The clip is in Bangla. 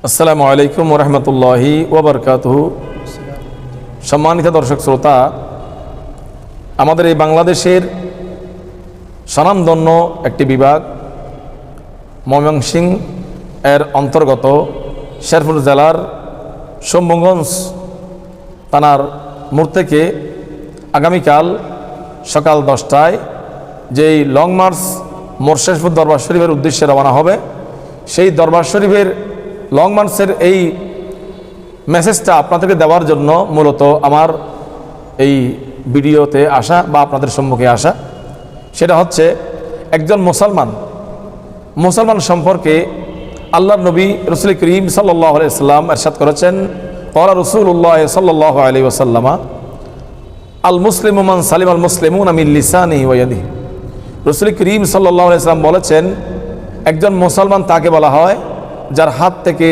আসসালামু আলাইকুম ওরহমতুল্লাহি ওবরকাতুহু। সম্মানিত দর্শক শ্রোতা, আমাদের এই বাংলাদেশের স্বনামধন্য একটি বিভাগ ময়মনসিংহ এর অন্তর্গত শেরপুর জেলার শম্ভুগঞ্জ থানার মোড় থেকে আগামীকাল সকাল 10টায় যেই লং মার্চ মোরশেদপুর দরবার শরীফের উদ্দেশ্যে রওনা হবে, সেই দরবার শরীফের লং মার্চের এই মেসেজটা আপনাদেরকে দেওয়ার জন্য মূলত আমার এই ভিডিওতে আসা বা আপনাদের সম্মুখে আসা। সেটা হচ্ছে একজন মুসলমান সম্পর্কে আল্লাহর নবী রাসূল করিম সাল্লাল্লাহু আলাইহি ওয়াসাল্লাম ইরশাদ করেছেন, ক্বালা রাসূলুল্লাহ সাল্লাল্লাহু আলাইহি ওয়াসাল্লাম আল মুসলিমু মান সালিমাল মুসলিমুনা মিন লিসানিহি ওয়া ইয়াদিহি। রাসূল করিম সাল্লাল্লাহু আলাইহি ওয়াসাল্লাম বলেছেন, একজন মুসলমান তাকে বলা হয় যার হাত থেকে